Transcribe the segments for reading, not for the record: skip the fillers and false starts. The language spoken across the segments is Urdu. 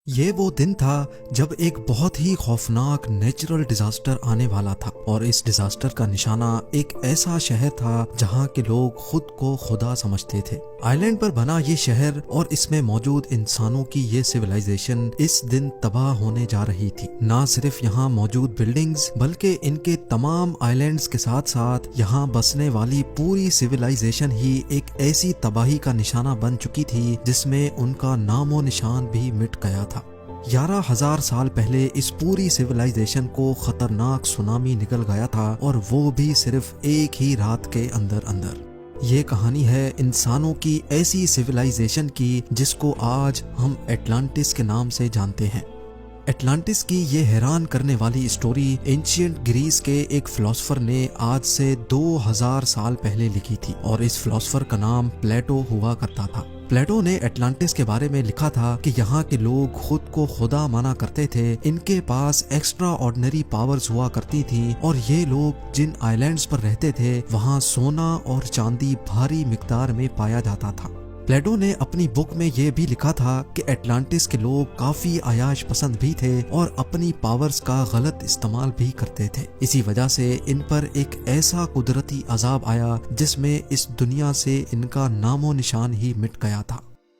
یہ وہ دن تھا جب ایک بہت ہی خوفناک نیچرل ڈیزاسٹر آنے والا تھا، اور اس ڈیزاسٹر کا نشانہ ایک ایسا شہر تھا جہاں کے لوگ خود کو خدا سمجھتے تھے۔ آئی لینڈ پر بنا یہ شہر اور اس میں موجود انسانوں کی یہ سویلائزیشن اس دن تباہ ہونے جا رہی تھی۔ نہ صرف یہاں موجود بلڈنگز بلکہ ان کے تمام آئی لینڈز کے ساتھ ساتھ یہاں بسنے والی پوری سویلائزیشن ہی ایک ایسی تباہی کا نشانہ بن چکی تھی جس میں ان کا نام و نشان بھی مٹ گیا تھا۔ 11,000 سال پہلے اس پوری سویلائزیشن کو خطرناک سونامی نگل گیا تھا، اور وہ بھی صرف ایک ہی رات کے اندر۔ یہ کہانی ہے انسانوں کی ایسی سویلائزیشن کی جس کو آج ہم اٹلانٹس کے نام سے جانتے ہیں۔ اٹلانٹس کی یہ حیران کرنے والی اسٹوری اینشینٹ گریس کے ایک فلاسفر نے آج سے 2000 سال پہلے لکھی تھی، اور اس فلاسفر کا نام پلیٹو ہوا کرتا تھا۔ پلیٹو نے اٹلانٹس کے بارے میں لکھا تھا کہ یہاں کے لوگ خود کو خدا مانا کرتے تھے، ان کے پاس ایکسٹرا آرڈنری پاورز ہوا کرتی تھیں، اور یہ لوگ جن آئی لینڈز پر رہتے تھے وہاں سونا اور چاندی بھاری مقدار میں پایا جاتا تھا۔ پلیٹو نے اپنی بک میں یہ بھی لکھا تھا کہ اٹلانٹس کے لوگ کافی عیاش پسند بھی تھے اور اپنی پاورز کا غلط استعمال بھی کرتے تھے۔ اسی وجہ سے ان پر ایک ایسا قدرتی عذاب آیا جس میں اس دنیا سے ان کا نام و نشان ہی مٹ گیا تھا۔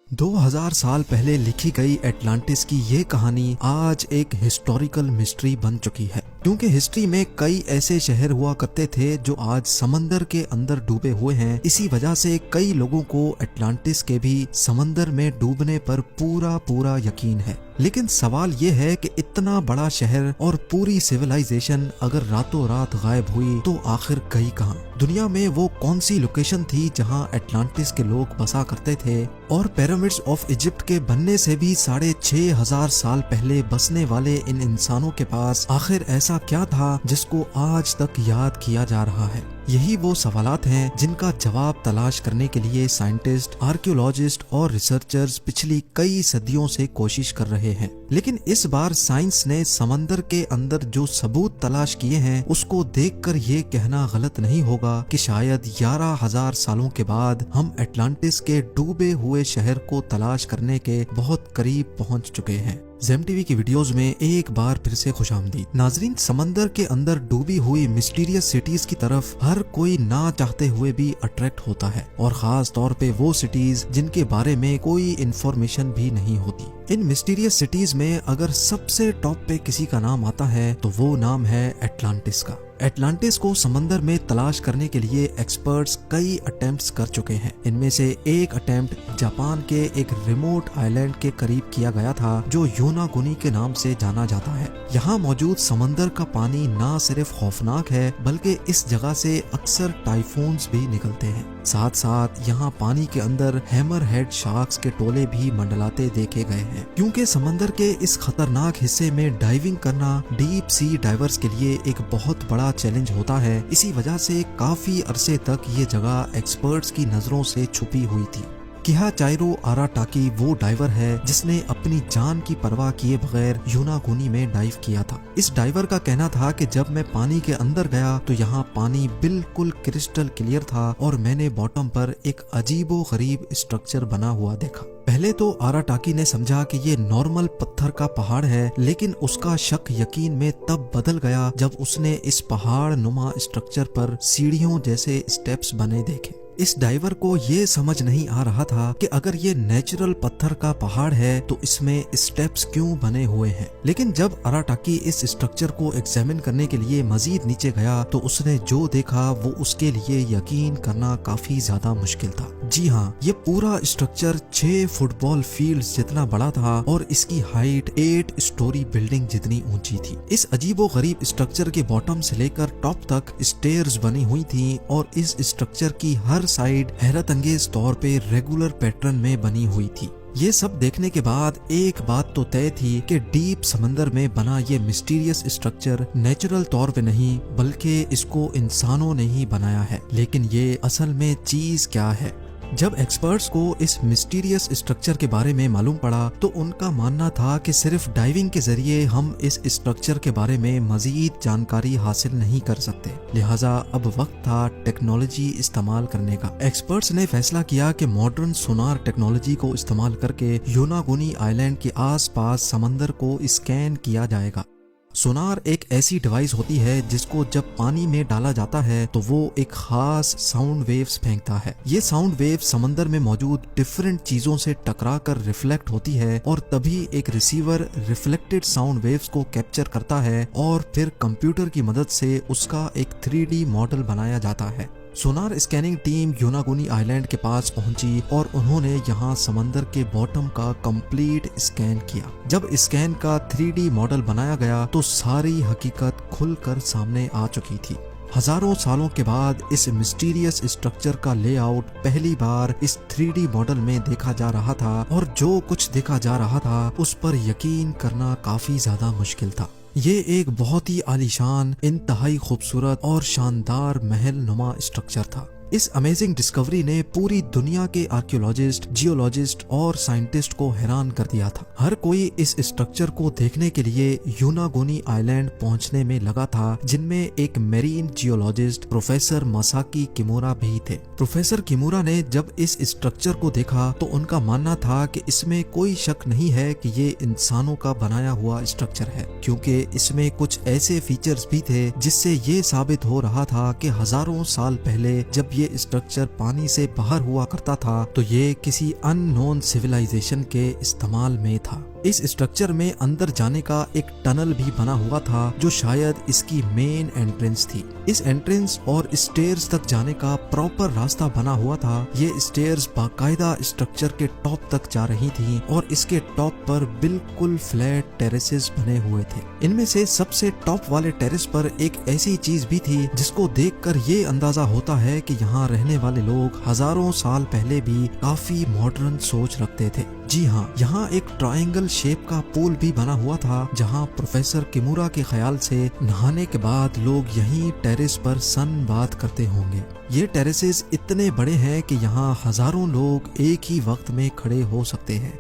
2000 سال پہلے لکھی گئی اٹلانٹس کی یہ کہانی آج ایک ہسٹوریکل مسٹری بن چکی ہے، کیونکہ ہسٹری میں کئی ایسے شہر ہوا کرتے تھے جو آج سمندر کے اندر ڈوبے ہوئے ہیں۔ اسی وجہ سے کئی لوگوں کو اٹلانٹس کے بھی سمندر میں ڈوبنے پر پورا یقین ہے۔ لیکن سوال یہ ہے کہ اتنا بڑا شہر اور پوری سویلائزیشن اگر راتوں رات غائب ہوئی تو آخر گئی کہاں؟ دنیا میں وہ کون سی لوکیشن تھی جہاں اٹلانٹس کے لوگ بسا کرتے تھے؟ اور پیرامڈز آف ایجپٹ کے بننے سے بھی 6500 سال پہلے بسنے والے ان انسانوں کے پاس آخر ایسا کیا تھا جس کو آج تک یاد کیا جا رہا ہے؟ یہی وہ سوالات ہیں جن کا جواب تلاش کرنے کے لیے سائنٹسٹ، آرکیولوجسٹ اور ریسرچرز پچھلی کئی صدیوں سے کوشش کر رہے ہیں۔ لیکن اس بار سائنس نے سمندر کے اندر جو ثبوت تلاش کیے ہیں اس کو دیکھ کر یہ کہنا غلط نہیں ہوگا کہ شاید 11,000 سالوں کے بعد ہم اٹلانٹس کے ڈوبے ہوئے شہر کو تلاش کرنے کے بہت قریب پہنچ چکے ہیں۔ زیم ٹی وی کی ویڈیوز میں ایک بار پھر سے خوش آمدید۔ ناظرین، سمندر کے اندر ڈوبی ہوئی مسٹیریس سٹیز کی طرف ہر کوئی نہ چاہتے ہوئے بھی اٹریکٹ ہوتا ہے، اور خاص طور پہ وہ سٹیز جن کے بارے میں کوئی انفارمیشن بھی نہیں ہوتی۔ ان مسٹیریس سٹیز میں اگر سب سے ٹاپ پہ کسی کا نام آتا ہے تو وہ نام ہے اٹلانٹس کا۔ اٹلانٹس کو سمندر میں تلاش کرنے کے لیے ایکسپرٹس کئی اٹیمپٹس کر چکے ہیں۔ ان میں سے ایک اٹیمپٹ جاپان کے ایک ریموٹ آئی لینڈ کے قریب کیا گیا تھا جو یوناگونی کے نام سے جانا جاتا ہے۔ یہاں موجود سمندر کا پانی نہ صرف خوفناک ہے بلکہ اس جگہ سے اکثر ٹائفونز بھی نکلتے ہیں۔ ساتھ ساتھ یہاں پانی کے اندر ہیمر ہیڈ شارکس کے ٹولے بھی منڈلاتے دیکھے گئے ہیں۔ کیونکہ سمندر کے اس خطرناک حصے میں ڈائیونگ کرنا ڈیپ سی ڈائیورز کے لیے ایک بہت بڑا چیلنج ہوتا ہے، اسی وجہ سے کافی عرصے تک یہ جگہ ایکسپرٹس کی نظروں سے چھپی ہوئی تھی۔ کیہا چائرو آراٹاکی وہ ڈائیور ہے جس نے اپنی جان کی پرواہ کیے بغیر یوناگونی میں ڈائیو کیا تھا۔ اس ڈائیور کا کہنا تھا کہ جب میں پانی کے اندر گیا تو یہاں پانی بالکل کرسٹل کلیئر تھا، اور میں نے باٹم پر ایک عجیب و غریب اسٹرکچر بنا ہوا دیکھا۔ پہلے تو آراٹاکی نے سمجھا کہ یہ نارمل پتھر کا پہاڑ ہے، لیکن اس کا شک یقین میں تب بدل گیا جب اس نے اس پہاڑ نما اسٹرکچر پر سیڑھیوں جیسے اسٹیپس بنے دیکھے۔ اس ڈائیور کو یہ سمجھ نہیں آ رہا تھا کہ اگر یہ نیچرل پتھر کا پہاڑ ہے تو اس میں اسٹیپس کیوں بنے ہوئے ہیں۔ لیکن جب آراٹاکی اس اسٹرکچر کو ایگزامن کرنے کے لیے مزید نیچے گیا تو اس نے جو دیکھا وہ اس کے لیے یقین کرنا کافی زیادہ مشکل تھا۔ جی ہاں، یہ پورا اسٹرکچر 6 فٹ بال فیلڈز جتنا بڑا تھا، اور اس کی ہائٹ 8 اسٹوری بلڈنگ جتنی اونچی تھی۔ اس عجیب و غریب اسٹرکچر کے باٹم سے لے کر ٹاپ تک اسٹیئرز بنی ہوئی تھیں، اور اس اسٹرکچر کی ہر سائیڈ حیرت انگیز طور پہ ریگولر پیٹرن میں بنی ہوئی تھی۔ یہ سب دیکھنے کے بعد ایک بات تو طے تھی کہ ڈیپ سمندر میں بنا یہ مسٹیریس اسٹرکچر نیچرل طور پہ نہیں بلکہ اس کو انسانوں نے ہی بنایا ہے۔ لیکن یہ اصل میں چیز کیا ہے؟ جب ایکسپرٹس کو اس مسٹیریس اسٹرکچر کے بارے میں معلوم پڑا تو ان کا ماننا تھا کہ صرف ڈائیونگ کے ذریعے ہم اس اسٹرکچر کے بارے میں مزید جانکاری حاصل نہیں کر سکتے، لہٰذا اب وقت تھا ٹیکنالوجی استعمال کرنے کا۔ ایکسپرٹس نے فیصلہ کیا کہ ماڈرن سونار ٹیکنالوجی کو استعمال کر کے یوناگونی آئلینڈ کے آس پاس سمندر کو اسکین کیا جائے گا۔ سونار ایک ایسی ڈیوائس ہوتی ہے جس کو جب پانی میں ڈالا جاتا ہے تو وہ ایک خاص ساؤنڈ ویوز پھینکتا ہے۔ یہ ساؤنڈ ویو سمندر میں موجود ڈیفرنٹ چیزوں سے ٹکرا کر ریفلیکٹ ہوتی ہے اور تبھی ایک ریسیور ریفلیکٹڈ ساؤنڈ ویوز کو کیپچر کرتا ہے اور پھر کمپیوٹر کی مدد سے اس کا ایک 3D ماڈل بنایا جاتا ہے۔ سونار اسکیننگ ٹیم یوناگونی آئلینڈ کے پاس پہنچی اور انہوں نے یہاں سمندر کے باٹم کا کمپلیٹ اسکین کیا۔ جب اسکین کا 3D ماڈل بنایا گیا تو ساری حقیقت کھل کر سامنے آ چکی تھی۔ ہزاروں سالوں کے بعد اس مسٹیریس اسٹرکچر کا لے آؤٹ پہلی بار اس 3D ماڈل میں دیکھا جا رہا تھا، اور جو کچھ دیکھا جا رہا تھا اس پر یقین کرنا کافی زیادہ مشکل تھا۔ یہ ایک بہت ہی عالیشان، انتہائی خوبصورت اور شاندار محل نما اسٹرکچر تھا۔ اس امیزنگ ڈسکوری نے پوری دنیا کے آرکیولوجسٹ، جیولوجسٹ اور سائنٹسٹ کو حیران کر دیا تھا۔ ہر کوئی اس اسٹرکچر کو دیکھنے کے لیے یوناگونی آئلینڈ پہنچنے میں لگا تھا، جن میں ایک میرین جیولوجسٹ پروفیسر ماساکی کیمورا بھی تھے۔ پروفیسر کیمورا نے جب اس اسٹرکچر کو دیکھا تو ان کا ماننا تھا کہ اس میں کوئی شک نہیں ہے کہ یہ انسانوں کا بنایا ہوا اسٹرکچر ہے، کیونکہ اس میں کچھ ایسے فیچرز بھی تھے جس سے یہ ثابت ہو رہا تھا کہ ہزاروں سال پہلے جب یہ اسٹرکچر پانی سے باہر ہوا کرتا تھا تو یہ کسی ان نون سیولائزیشن کے استعمال میں تھا۔ اس اسٹرکچر میں اندر جانے کا ایک ٹنل بھی بنا ہوا تھا جو شاید اس کی مین انٹرنس تھی۔ اس انٹرنس اور اسٹیئرز تک جانے کا پراپر راستہ بنا ہوا تھا۔ یہ اسٹیئرز باقاعدہ اسٹرکچر کے ٹاپ تک جا رہی تھیں اور اس کے ٹاپ پر بالکل فلیٹ ٹیریسز بنے ہوئے تھے۔ ان میں سے سب سے ٹاپ والے ٹیرس پر ایک ایسی چیز بھی تھی جس کو دیکھ کر یہ اندازہ ہوتا ہے کہ یہاں رہنے والے لوگ ہزاروں سال پہلے بھی کافی ماڈرن سوچ رکھتے تھے۔ جی ہاں، یہاں ایک ٹرائنگل شیپ کا پول بھی بنا ہوا تھا جہاں پروفیسر کیمورا کے خیال سے نہانے کے بعد لوگ یہیں ٹیرس پر سن بات کرتے ہوں گے۔ یہ ٹیرسز اتنے بڑے ہیں کہ یہاں ہزاروں لوگ ایک ہی وقت میں کھڑے ہو سکتے ہیں۔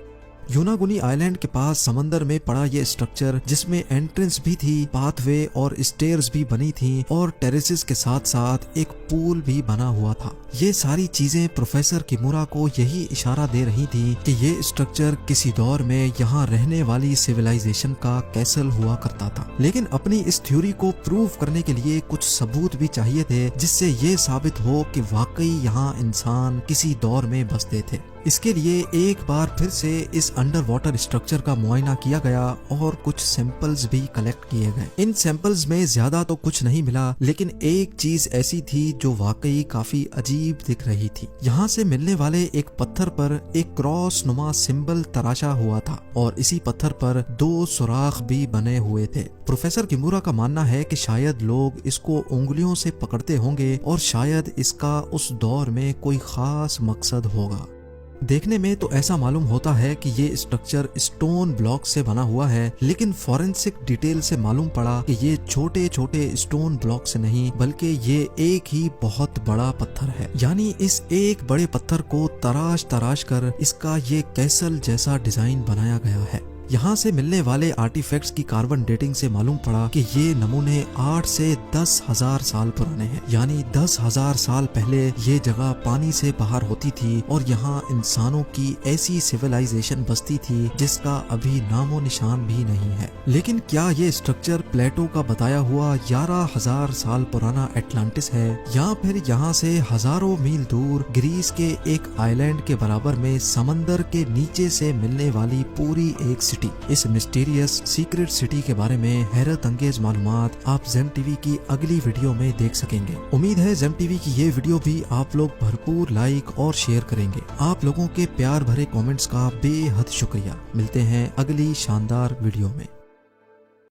یوناگونی آئلینڈ کے پاس سمندر میں پڑا یہ اسٹرکچر، جس میں انٹرنس بھی تھی، پاتھ وے اور اسٹیئرز بھی بنی تھیں اور ٹیرسز کے ساتھ ساتھ ایک پول بھی بنا ہوا تھا۔ یہ ساری چیزیں پروفیسر کیمورا کو یہی اشارہ دے رہی تھی کہ یہ اسٹرکچر کسی دور میں یہاں رہنے والی سیولائزیشن کا کیسل ہوا کرتا تھا۔ لیکن اپنی اس تھیوری کو پروو کرنے کے لیے کچھ ثبوت بھی چاہیے تھے جس سے یہ ثابت ہو کہ واقعی یہاں انسان کسی دور میں بستے تھے۔ اس کے لیے ایک بار پھر سے اس انڈر واٹر اسٹرکچر کا معائنہ کیا گیا اور کچھ سیمپلز بھی کلیکٹ کیے گئے۔ ان سیمپلز میں زیادہ تو کچھ نہیں ملا، لیکن ایک چیز ایسی تھی جو واقعی کافی عجیب دکھ رہی تھی۔ یہاں سے ملنے والے ایک پتھر پر ایک کراس نما سمبل تراشا ہوا تھا اور اسی پتھر پر 2 سوراخ بھی بنے ہوئے تھے۔ پروفیسر کیمورا کا ماننا ہے کہ شاید لوگ اس کو انگلیوں سے پکڑتے ہوں گے اور شاید اس کا اس دور میں کوئی خاص مقصد ہوگا۔ دیکھنے میں تو ایسا معلوم ہوتا ہے کہ یہ اسٹرکچر اسٹون بلاک سے بنا ہوا ہے، لیکن فورینسک ڈیٹیل سے معلوم پڑا کہ یہ چھوٹے چھوٹے اسٹون بلاک سے نہیں بلکہ یہ ایک ہی بہت بڑا پتھر ہے۔ یعنی اس ایک بڑے پتھر کو تراش کر اس کا یہ کیسل جیسا ڈیزائن بنایا گیا ہے۔ یہاں سے ملنے والے آرٹیفیکٹس کی کاربن ڈیٹنگ سے معلوم پڑا کہ یہ نمونے 8 سے 10,000 سال پرانے ہیں، یعنی 10,000 سال پہلے یہ جگہ پانی سے باہر ہوتی تھی اور یہاں انسانوں کی ایسی سیولائزیشن بستی تھی جس کا ابھی نام و نشان بھی نہیں ہے۔ لیکن کیا یہ اسٹرکچر پلیٹو کا بتایا ہوا 11,000 سال پرانا اٹلانٹس ہے، یا پھر یہاں سے ہزاروں میل دور گریس کے ایک آئلینڈ کے برابر میں سمندر کے نیچے سے ملنے والی پوری ایک سٹی؟ اس مسٹیریس سیکرٹ سٹی کے بارے میں حیرت انگیز معلومات آپ زیم ٹی وی کی اگلی ویڈیو میں دیکھ سکیں گے۔ امید ہے زیم ٹی وی کی یہ ویڈیو بھی آپ لوگ بھرپور لائک اور شیئر کریں گے۔ آپ لوگوں کے پیار بھرے کامنٹس کا بے حد شکریہ۔ ملتے ہیں اگلی شاندار ویڈیو میں۔